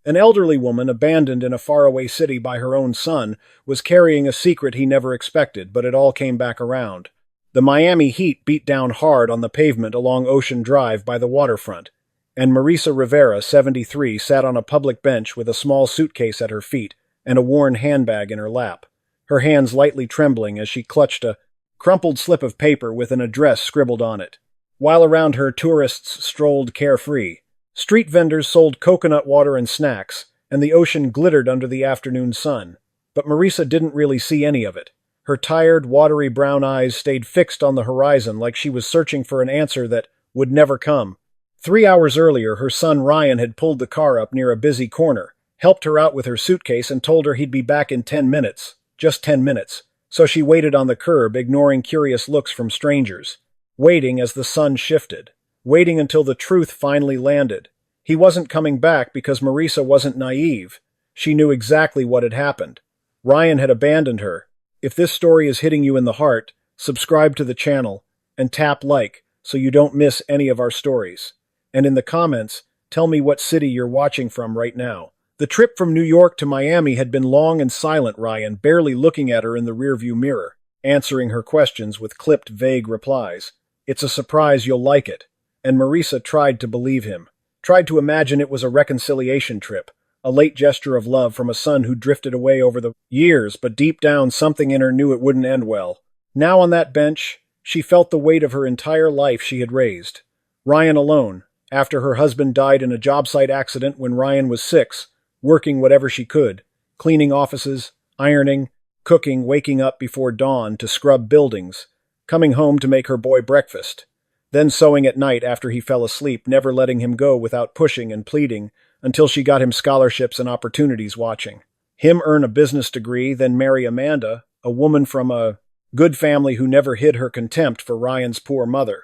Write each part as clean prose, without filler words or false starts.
An elderly woman, abandoned in a faraway city by her own son, was carrying a secret he never expected, but it all came back around. The Miami heat beat down hard on the pavement along Ocean Drive by the waterfront, and Marisa Rivera, 73, sat on a public bench with a small suitcase at her feet and a worn handbag in her lap, her hands lightly trembling as she clutched a crumpled slip of paper with an address scribbled on it. While around her, tourists strolled carefree. Street vendors sold coconut water and snacks, and the ocean glittered under the afternoon sun. But Marisa didn't really see any of it. Her tired, watery brown eyes stayed fixed on the horizon like she was searching for an answer that would never come. 3 hours earlier, her son Ryan had pulled the car up near a busy corner, helped her out with her suitcase, and told her he'd be back in 10 minutes. Just 10 minutes. So she waited on the curb, ignoring curious looks from strangers. Waiting as the sun shifted. Waiting until the truth finally landed. He wasn't coming back because Marisa wasn't naive. She knew exactly what had happened. Ryan had abandoned her. If this story is hitting you in the heart, subscribe to the channel and tap like so you don't miss any of our stories. And in the comments, tell me what city you're watching from right now. The trip from New York to Miami had been long and silent, Ryan barely looking at her in the rearview mirror, answering her questions with clipped, vague replies. It's a surprise you'll like it. And Marisa tried to believe him. Tried to imagine it was a reconciliation trip, a late gesture of love from a son who drifted away over the years, but deep down something in her knew it wouldn't end well. Now on that bench, she felt the weight of her entire life she had raised. Ryan alone, after her husband died in a job site accident when Ryan was 6, working whatever she could, cleaning offices, ironing, cooking, waking up before dawn to scrub buildings, coming home to make her boy breakfast, then sewing at night after he fell asleep, never letting him go without pushing and pleading until she got him scholarships and opportunities watching. Him earn a business degree, then marry Amanda, a woman from a good family who never hid her contempt for Ryan's poor mother.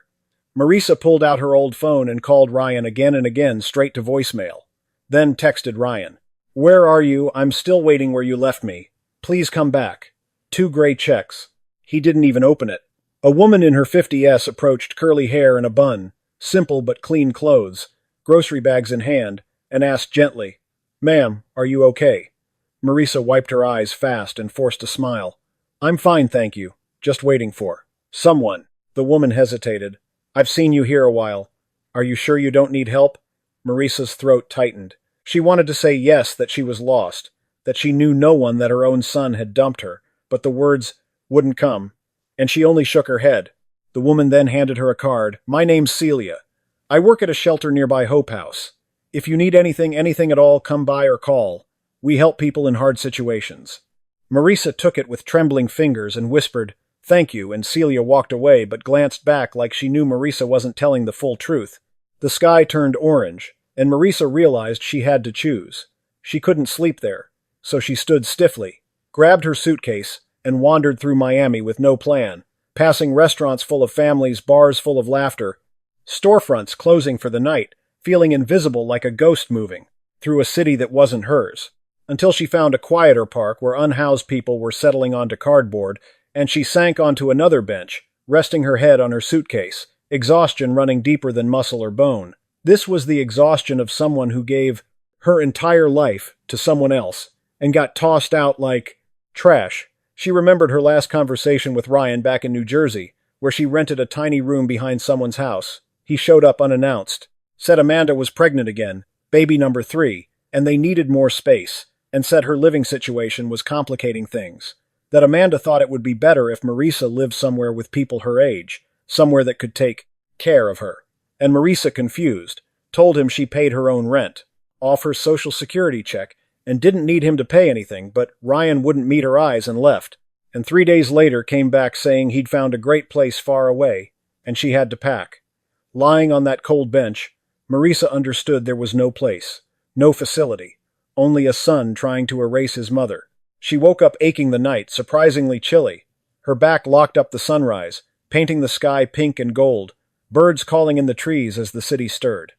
Marisa pulled out her old phone and called Ryan again and again straight to voicemail. Then texted Ryan. "Where are you? I'm still waiting where you left me. Please come back." 2 gray checks. He didn't even open it. A woman in her 50s approached, curly hair and a bun, simple but clean clothes, grocery bags in hand, and asked gently, "Ma'am, are you okay?" Marisa wiped her eyes fast and forced a smile. "I'm fine, thank you. Just waiting for someone." The woman hesitated. "I've seen you here a while. Are you sure you don't need help?" Marisa's throat tightened. She wanted to say yes, that she was lost, that she knew no one, that her own son had dumped her, but the words wouldn't come, and she only shook her head. The woman then handed her a card. "My name's Celia. I work at a shelter nearby Hope House. If you need anything at all, come by or call. We help people in hard situations." Marisa took it with trembling fingers and whispered, "Thank you," and Celia walked away but glanced back like she knew Marisa wasn't telling the full truth. The sky turned orange, and Marisa realized she had to choose. She couldn't sleep there, so she stood stiffly, grabbed her suitcase, and wandered through Miami with no plan, passing restaurants full of families, bars full of laughter, storefronts closing for the night, feeling invisible like a ghost moving through a city that wasn't hers, until she found a quieter park where unhoused people were settling onto cardboard, and she sank onto another bench, resting her head on her suitcase, exhaustion running deeper than muscle or bone. This was the exhaustion of someone who gave her entire life to someone else and got tossed out like trash. She remembered her last conversation with Ryan back in New Jersey, where she rented a tiny room behind someone's house. He showed up unannounced, said Amanda was pregnant again, baby number 3, and they needed more space, and said her living situation was complicating things. That Amanda thought it would be better if Marisa lived somewhere with people her age, somewhere that could take care of her. And Marisa, confused, told him she paid her own rent, off her Social Security check, and didn't need him to pay anything, but Ryan wouldn't meet her eyes and left. And 3 days later came back saying he'd found a great place far away, and she had to pack. Lying on that cold bench, Marisa understood there was no place, no facility, only a son trying to erase his mother. She woke up aching the night, surprisingly chilly. Her back locked up the sunrise, painting the sky pink and gold, birds calling in the trees as the city stirred.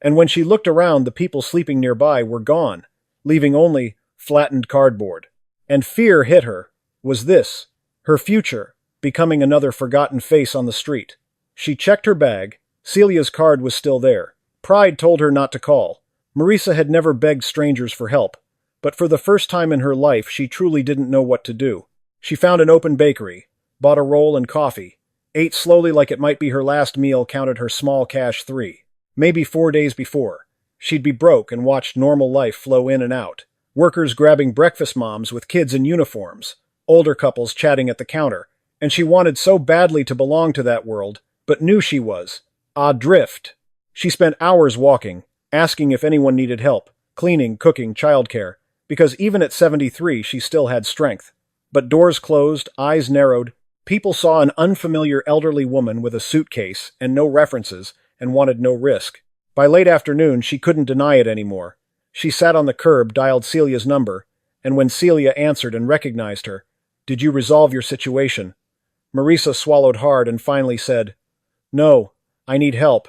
And when she looked around, the people sleeping nearby were gone, leaving only flattened cardboard. And fear hit her. Was this her future, becoming another forgotten face on the street? She checked her bag. Celia's card was still there. Pride told her not to call. Marisa had never begged strangers for help, but for the first time in her life she truly didn't know what to do. She found an open bakery, bought a roll and coffee, ate slowly like it might be her last meal, counted her small cash 3, maybe 4 days before. She'd be broke and watched normal life flow in and out. Workers grabbing breakfast moms with kids in uniforms, older couples chatting at the counter, and she wanted so badly to belong to that world, but knew she was adrift. She spent hours walking, asking if anyone needed help, cleaning, cooking, childcare, because even at 73 she still had strength. But doors closed, eyes narrowed. People saw an unfamiliar elderly woman with a suitcase and no references and wanted no risk. By late afternoon, she couldn't deny it anymore. She sat on the curb, dialed Celia's number, and when Celia answered and recognized her, "Did you resolve your situation?" Marisa swallowed hard and finally said, "No, I need help."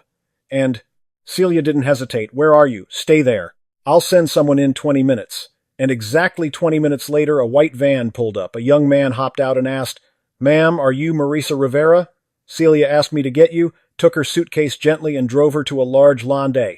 And Celia didn't hesitate. "Where are you? Stay there. I'll send someone in 20 minutes. And exactly 20 minutes later, a white van pulled up. A young man hopped out and asked, "Ma'am, are you Marisa Rivera?" Celia asked me to get you, took her suitcase gently and drove her to a large landau,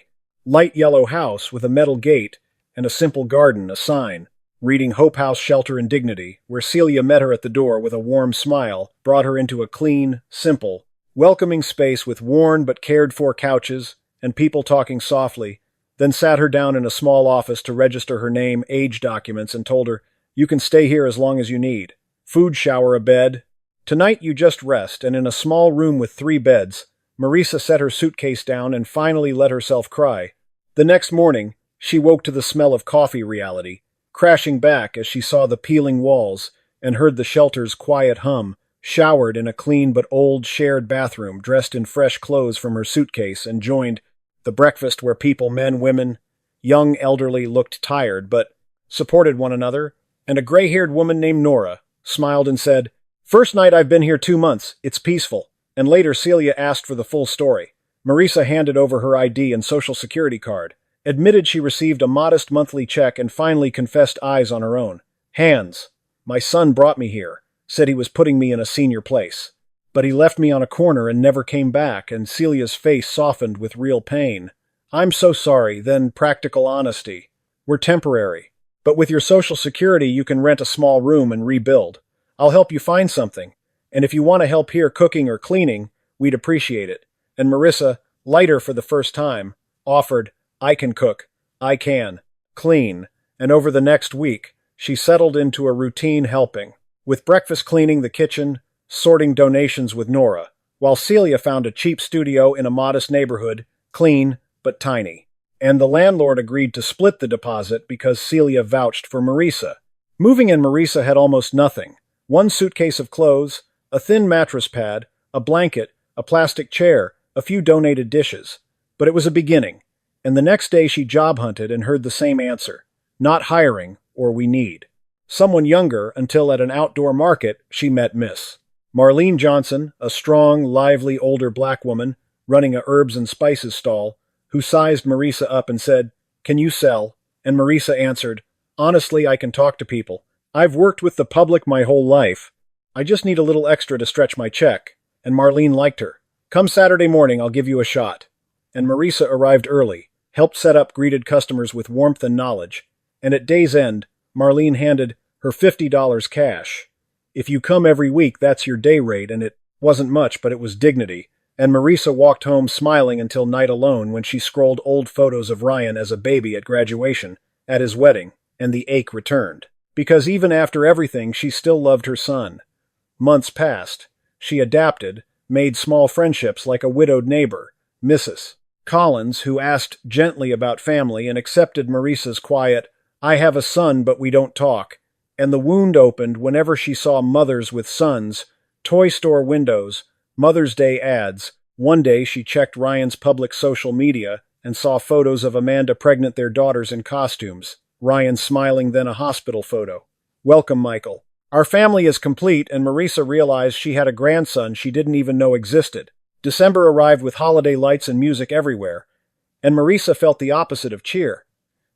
light yellow house with a metal gate and a simple garden, a sign reading Hope House Shelter and Dignity, where Celia met her at the door with a warm smile, brought her into a clean, simple, welcoming space with worn but cared-for couches and people talking softly, then sat her down in a small office to register her name, age documents, and told her, "You can stay here as long as you need. Food, shower, a bed. Tonight you just rest," and in a small room with 3 beds, Marisa set her suitcase down and finally let herself cry. The next morning, she woke to the smell of coffee reality, crashing back as she saw the peeling walls and heard the shelter's quiet hum, showered in a clean but old shared bathroom, dressed in fresh clothes from her suitcase, and joined the breakfast where people, men, women, young, elderly, looked tired but supported one another, and a gray-haired woman named Nora smiled and said, "First night I've been here 2 months, it's peaceful." And later Celia asked for the full story. Marisa handed over her ID and social security card, admitted she received a modest monthly check, and finally confessed eyes on her own. "Hands. My son brought me here, said he was putting me in a senior place. But he left me on a corner and never came back," and Celia's face softened with real pain. "I'm so sorry." Then practical honesty. "We're temporary. But with your social security you can rent a small room and rebuild. I'll help you find something. And if you want to help here cooking or cleaning, we'd appreciate it." And Marisa, lighter for the first time, offered, "I can cook. I can clean." And over the next week, she settled into a routine helping, with breakfast cleaning the kitchen, sorting donations with Nora, while Celia found a cheap studio in a modest neighborhood, clean but tiny. And the landlord agreed to split the deposit because Celia vouched for Marisa. Moving in, Marisa had almost nothing. 1 suitcase of clothes, a thin mattress pad, a blanket, a plastic chair, a few donated dishes. But it was a beginning, and the next day she job hunted and heard the same answer: "Not hiring, or we need someone younger," until at an outdoor market she met Miss Marlene Johnson, a strong, lively, older black woman running a herbs and spices stall, who sized Marisa up and said, "Can you sell?" And Marisa answered, "Honestly, I can talk to people. I've worked with the public my whole life. I just need a little extra to stretch my check." And Marlene liked her. "Come Saturday morning, I'll give you a shot." And Marisa arrived early, helped set up, greeted customers with warmth and knowledge. And at day's end, Marlene handed her $50 cash. "If you come every week, that's your day rate," and it wasn't much, but it was dignity. And Marisa walked home smiling until night alone, when she scrolled old photos of Ryan as a baby at graduation, at his wedding, and the ache returned. Because even after everything, she still loved her son. Months passed. She adapted, made small friendships like a widowed neighbor, Mrs. Collins, who asked gently about family, and accepted Marisa's quiet, "I have a son, but we don't talk." And the wound opened whenever she saw mothers with sons, toy store windows, Mother's Day ads. One day she checked Ryan's public social media and saw photos of Amanda pregnant, their daughters in costumes. Ryan smiling, then a hospital photo. "Welcome, Michael. Our family is complete," and Marisa realized she had a grandson she didn't even know existed. December arrived with holiday lights and music everywhere, and Marisa felt the opposite of cheer.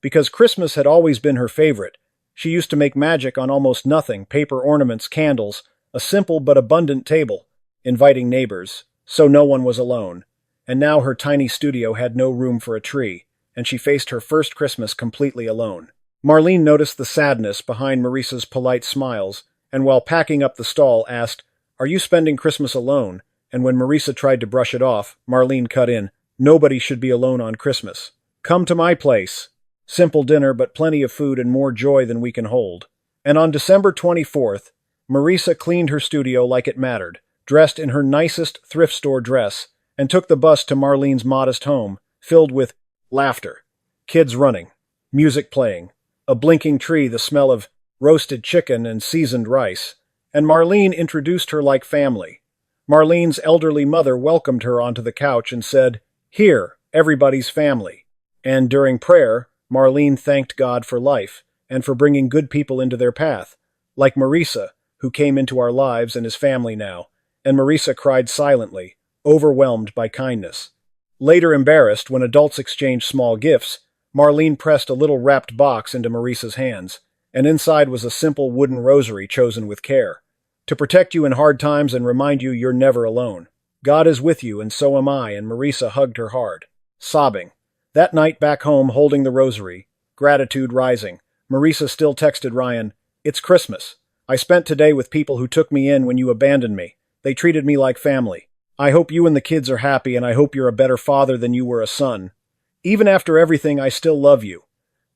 Because Christmas had always been her favorite, she used to make magic on almost nothing: paper ornaments, candles, a simple but abundant table, inviting neighbors, so no one was alone. And now her tiny studio had no room for a tree. and she faced her first Christmas completely alone. Marlene noticed the sadness behind Maurice's polite smiles, and while packing up the stall asked, "Are you spending Christmas alone?" And when Marisa tried to brush it off, Marlene cut in, "Nobody should be alone on Christmas. Come to my place. Simple dinner, but plenty of food and more joy than we can hold." And on December 24th, Marisa cleaned her studio like it mattered, dressed in her nicest thrift store dress, and took the bus to Marlene's modest home, filled with laughter, kids running, music playing, a blinking tree, the smell of roasted chicken and seasoned rice. And Marlene introduced her like family. Marlene's elderly mother welcomed her onto the couch and said, "Here, everybody's family." And during prayer, Marlene thanked God for life and for bringing good people into their path, like Marisa, who came into our lives and is family now. And Marisa cried silently, overwhelmed by kindness. Later embarrassed when adults exchanged small gifts, Marlene pressed a little wrapped box into Marisa's hands, and inside was a simple wooden rosary chosen with care, to protect you in hard times and remind you you're never alone. God is with you, and so am I, and Marisa hugged her hard, sobbing. That night back home holding the rosary, gratitude rising, Marisa still texted Ryan, "It's Christmas. I spent today with people who took me in when you abandoned me. They treated me like family. I hope you and the kids are happy, and I hope you're a better father than you were a son. Even after everything, I still love you.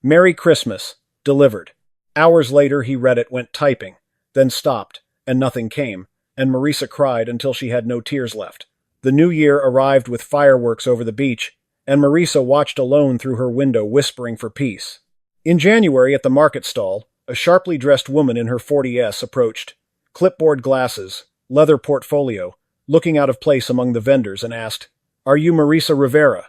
Merry Christmas. Delivered." Hours later, he read it, went typing, then stopped, and nothing came, and Marisa cried until she had no tears left. The new year arrived with fireworks over the beach, and Marisa watched alone through her window, whispering for peace. In January, at the market stall, a sharply dressed woman in her 40s approached, clipboard glasses, leather portfolio, looking out of place among the vendors, and asked, "Are you Marisa Rivera?"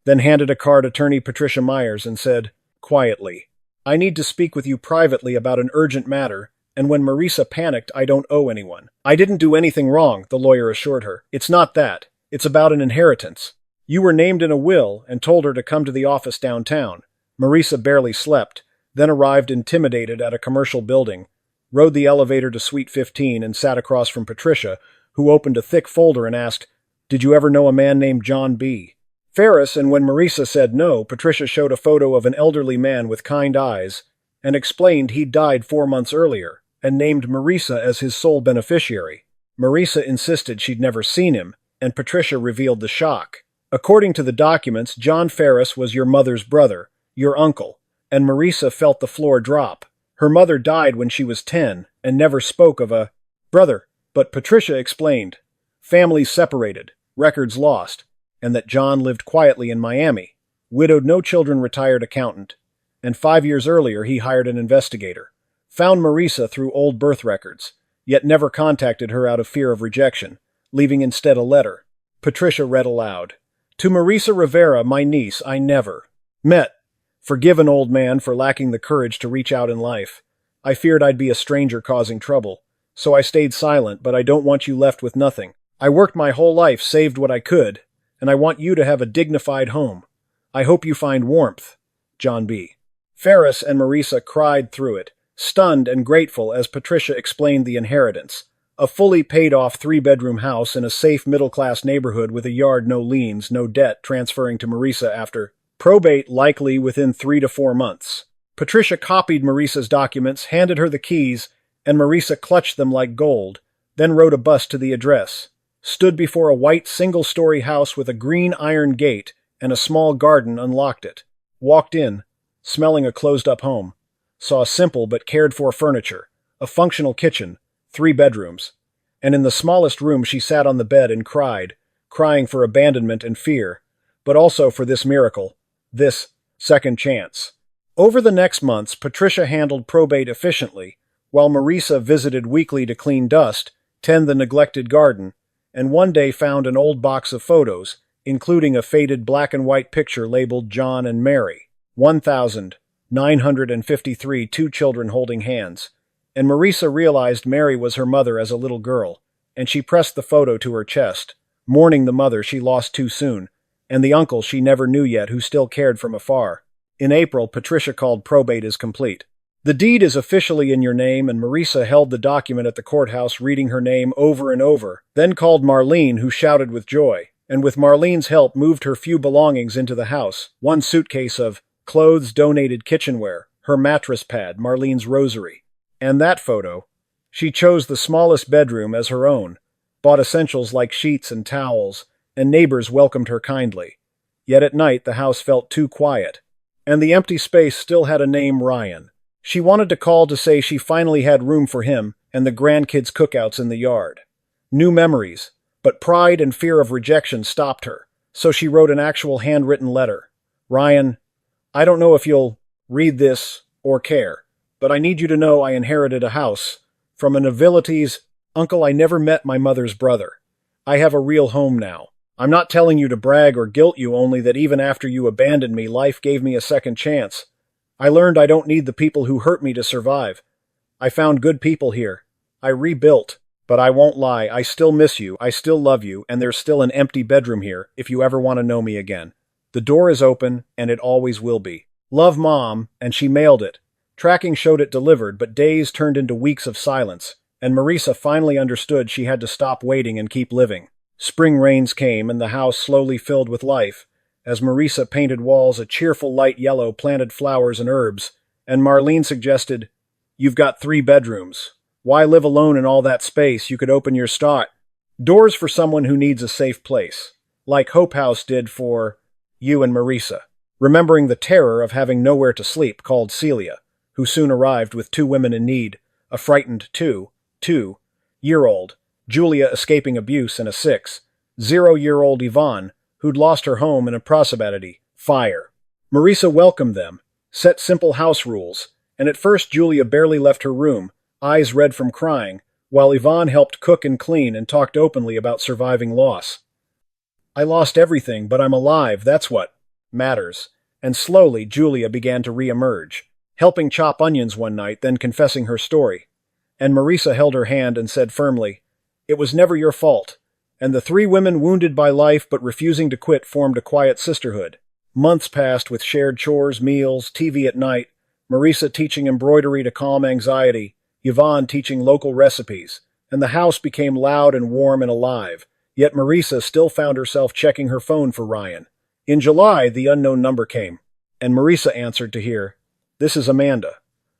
Then handed a card to attorney Patricia Myers and said, quietly, "I need to speak with you privately about an urgent matter," and when Marisa panicked, "I don't owe anyone." "I didn't do anything wrong," the lawyer assured her. "It's not that. It's about an inheritance. You were named in a will," and told her to come to the office downtown. Marisa barely slept, then arrived intimidated at a commercial building, rode the elevator to Suite 15 and sat across from Patricia, who opened a thick folder and asked, "Did you ever know a man named John B. Ferris?" And when Marisa said no, Patricia showed a photo of an elderly man with kind eyes and explained he'd died 4 months earlier and named Marisa as his sole beneficiary. Marisa insisted she'd never seen him, and Patricia revealed the shock. According to the documents, John Ferris was your mother's brother, your uncle, and Marisa felt the floor drop. Her mother died when she was 10 and never spoke of a brother, but Patricia explained. Families separated, records lost, and that John lived quietly in Miami, widowed, no children, retired accountant, and 5 years earlier he hired an investigator, found Marisa through old birth records, yet never contacted her out of fear of rejection, leaving instead a letter. Patricia read aloud. "To Marisa Rivera, my niece, I never met. Forgive an old man for lacking the courage to reach out in life. I feared I'd be a stranger causing trouble, so I stayed silent, but I don't want you left with nothing. I worked my whole life, saved what I could, and I want you to have a dignified home. I hope you find warmth. John B." Ferris and Marisa cried through it, stunned and grateful as Patricia explained the inheritance. A fully paid-off 3-bedroom house in a safe middle-class neighborhood with a yard, no liens, no debt, transferring to Marisa after probate, likely within 3 to 4 months. Patricia copied Marisa's documents, handed her the keys, and Marisa clutched them like gold, then wrote a bust to the address, stood before a white single-story house with a green iron gate and a small garden, unlocked it, walked in, smelling a closed-up home, saw simple but cared-for furniture, a functional kitchen, 3 bedrooms, and in the smallest room she sat on the bed and cried, crying for abandonment and fear, but also for this miracle, this second chance. Over the next months, Patricia handled probate efficiently, while Marisa visited weekly to clean dust, tend the neglected garden, and one day found an old box of photos, including a faded black-and-white picture labeled John and Mary, 1953, 2 children holding hands. And Marisa realized Mary was her mother as a little girl, and she pressed the photo to her chest, mourning the mother she lost too soon, and the uncle she never knew yet who still cared from afar. In April, Patricia called probate as complete. "The deed is officially in your name," and Marisa held the document at the courthouse, reading her name over and over, then called Marlene, who shouted with joy, and with Marlene's help moved her few belongings into the house, one suitcase of clothes, donated kitchenware, her mattress pad, Marlene's rosary. And that photo. She chose the smallest bedroom as her own, bought essentials like sheets and towels, and neighbors welcomed her kindly. Yet at night the house felt too quiet. And the empty space still had a name, Ryan. She wanted to call to say she finally had room for him and the grandkids' cookouts in the yard. New memories, but pride and fear of rejection stopped her, so she wrote an actual handwritten letter. Ryan, I don't know if you'll read this or care, but I need you to know I inherited a house from a nobility's uncle. I never met my mother's brother. I have a real home now. I'm not telling you to brag or guilt you, only that even after you abandoned me, life gave me a second chance. I learned I don't need the people who hurt me to survive. I found good people here. I rebuilt. But I won't lie, I still miss you, I still love you, and there's still an empty bedroom here if you ever want to know me again. The door is open, and it always will be. Love, Mom, and she mailed it. Tracking showed it delivered, but days turned into weeks of silence, and Marisa finally understood she had to stop waiting and keep living. Spring rains came, and the house slowly filled with life. As Marisa painted walls a cheerful light yellow, planted flowers and herbs, and Marlene suggested, "You've got 3 bedrooms. Why live alone in all that space? You could open your doors for someone who needs a safe place, like Hope House did for you and Marisa." Remembering the terror of having nowhere to sleep, called Celia, who soon arrived with 2 women in need, a frightened 2-year-old, Julia escaping abuse, and a 6-year-old Yvonne, who'd lost her home in a prosperity fire. Marisa welcomed them, set simple house rules, and at first Julia barely left her room, eyes red from crying, while Yvonne helped cook and clean and talked openly about surviving loss. "I lost everything, but I'm alive, that's what matters." And slowly Julia began to re-emerge, helping chop onions one night, then confessing her story. And Marisa held her hand and said firmly, "It was never your fault." And the 3 women, wounded by life but refusing to quit, formed a quiet sisterhood. Months passed with shared chores, meals, TV at night, Marisa teaching embroidery to calm anxiety, Yvonne teaching local recipes, and the house became loud and warm and alive. Yet Marisa still found herself checking her phone for Ryan. In July, the unknown number came, and Marisa answered to hear, "This is Amanda."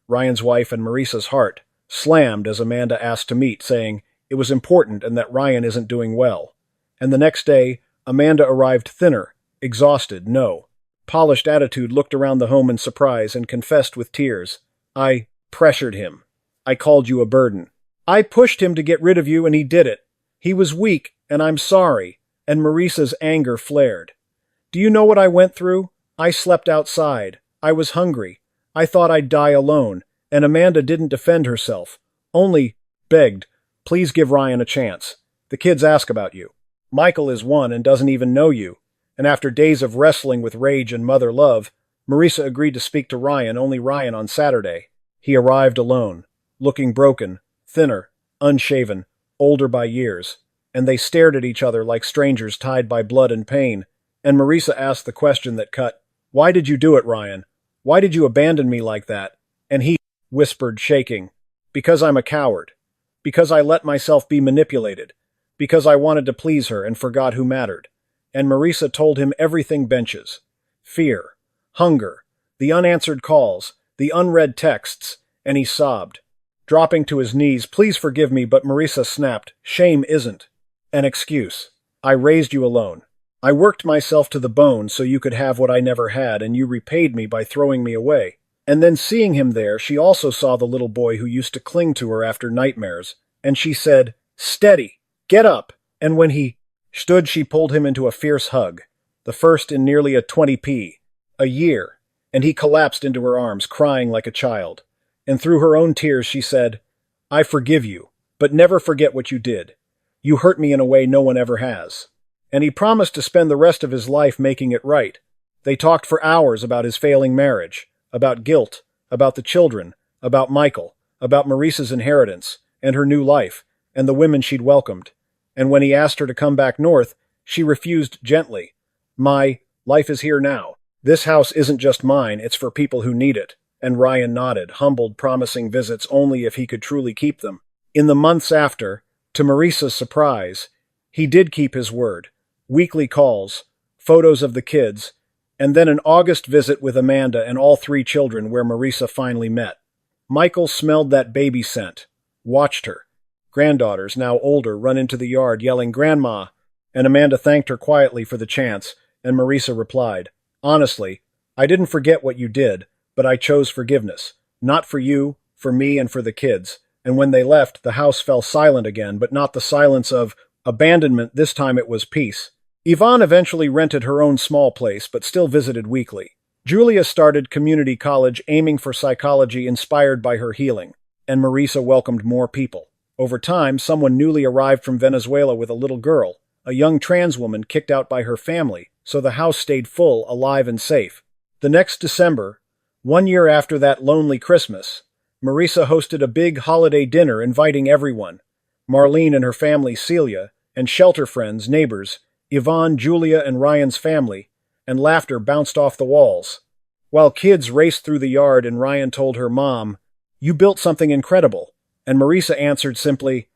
Ryan's wife, and Marisa's heart slammed as Amanda asked to meet, saying it was important and that Ryan isn't doing well. And the next day, Amanda arrived thinner, exhausted, no polished attitude, looked around the home in surprise, and confessed with tears, "I pressured him. I called you a burden. I pushed him to get rid of you, and he did it. He was weak, and I'm sorry." And Marisa's anger flared. "Do you know what I went through? I slept outside. I was hungry. I thought I'd die alone." And Amanda didn't defend herself, only begged, "Please give Ryan a chance. The kids ask about you. Michael is 1 and doesn't even know you." And after days of wrestling with rage and mother love, Marisa agreed to speak to Ryan, only Ryan, on Saturday. He arrived alone, looking broken, thinner, unshaven, older by years, and they stared at each other like strangers tied by blood and pain. And Marisa asked the question that cut, "Why did you do it, Ryan? Why did you abandon me like that?" And he whispered, shaking, "Because I'm a coward. Because I let myself be manipulated. Because I wanted to please her and forgot who mattered." And Marisa told him everything: benches, fear, hunger, the unanswered calls, the unread texts, and he sobbed, dropping to his knees. "Please forgive me," but Marisa snapped, "Shame isn't an excuse. I raised you alone. I worked myself to the bone so you could have what I never had, and you repaid me by throwing me away." And then, seeing him there, she also saw the little boy who used to cling to her after nightmares, and she said, "Steady, get up." And when he stood, she pulled him into a fierce hug, the first in nearly a year, and he collapsed into her arms, crying like a child. And through her own tears she said, "I forgive you, but never forget what you did. You hurt me in a way no one ever has." And he promised to spend the rest of his life making it right. They talked for hours about his failing marriage, about guilt, about the children, about Michael, about Marisa's inheritance, and her new life, and the women she'd welcomed. And when he asked her to come back north, she refused gently. "My life is here now. This house isn't just mine, it's for people who need it." And Ryan nodded, humbled, promising visits only if he could truly keep them. In the months after, to Marisa's surprise, he did keep his word. weekly calls, photos of the kids, and then an August visit with Amanda and all three children where Marisa finally met. Michael smelled that baby scent, watched her granddaughters, now older, run into the yard yelling, "Grandma!" And Amanda thanked her quietly for the chance, and Marisa replied, "Honestly, I didn't forget what you did, but I chose forgiveness. Not for you, for me, and for the kids." And when they left, the house fell silent again, but not the silence of abandonment. This time it was peace. Yvonne eventually rented her own small place, but still visited weekly. Julia started community college aiming for psychology inspired by her healing, and Marisa welcomed more people. Over time, someone newly arrived from Venezuela with a little girl, a young trans woman kicked out by her family, so the house stayed full, alive, and safe. The next December, 1 year after that lonely Christmas, Marisa hosted a big holiday dinner inviting everyone. Marlene and her family, Celia, and shelter friends, neighbors, Yvonne, Julia, and Ryan's family, and laughter bounced off the walls. While kids raced through the yard and Ryan told her mom, "You built something incredible," and Marisa answered simply,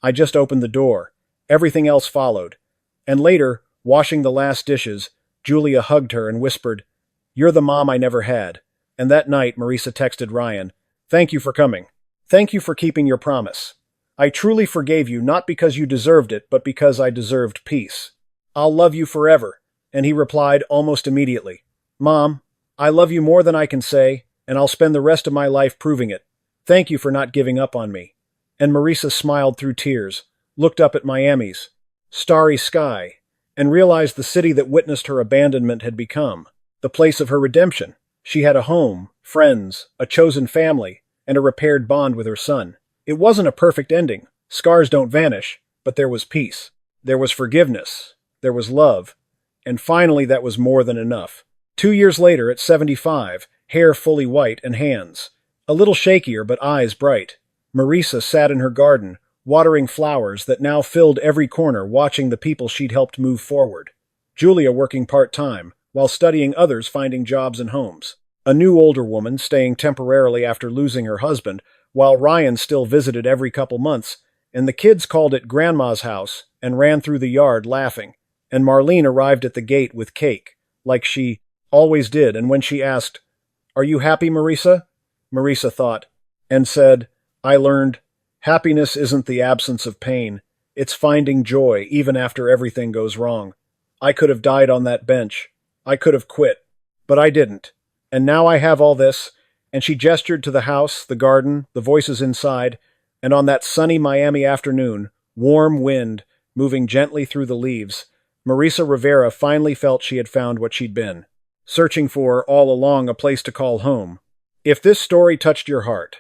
"I just opened the door." Everything else followed. And later, washing the last dishes, Julia hugged her and whispered, "You're the mom I never had." And that night, Marisa texted Ryan, "Thank you for coming. Thank you for keeping your promise. I truly forgave you not because you deserved it, but because I deserved peace. I'll love you forever." And he replied almost immediately, "Mom, I love you more than I can say, and I'll spend the rest of my life proving it. Thank you for not giving up on me." And Marisa smiled through tears, looked up at Miami's starry sky, and realized the city that witnessed her abandonment had become the place of her redemption. She had a home, friends, a chosen family, and a repaired bond with her son. It wasn't a perfect ending. Scars don't vanish, but there was peace. There was forgiveness. There was love. And finally, that was more than enough. 2 years later, at 75, hair fully white and hands a little shakier but eyes bright, Marisa sat in her garden, watering flowers that now filled every corner, watching the people she'd helped move forward. Julia working part-time, while studying, others finding jobs and homes. A new older woman staying temporarily after losing her husband, while Ryan still visited every couple months, and the kids called it Grandma's house and ran through the yard laughing. And Marlene arrived at the gate with cake, like she always did, and when she asked, "Are you happy, Marisa?" Marisa thought, and said, "I learned, happiness isn't the absence of pain, it's finding joy even after everything goes wrong. I could have died on that bench. I could have quit, but I didn't. And now I have all this," and she gestured to the house, the garden, the voices inside, and on that sunny Miami afternoon, warm wind moving gently through the leaves, Marisa Rivera finally felt she had found what she'd been searching for all along, a place to call home. If this story touched your heart,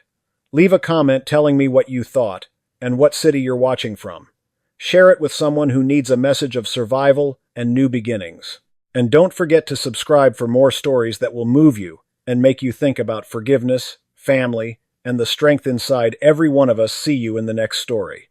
leave a comment telling me what you thought and what city you're watching from. Share it with someone who needs a message of survival and new beginnings. And don't forget to subscribe for more stories that will move you and make you think about forgiveness, family, and the strength inside every one of us. See you in the next story.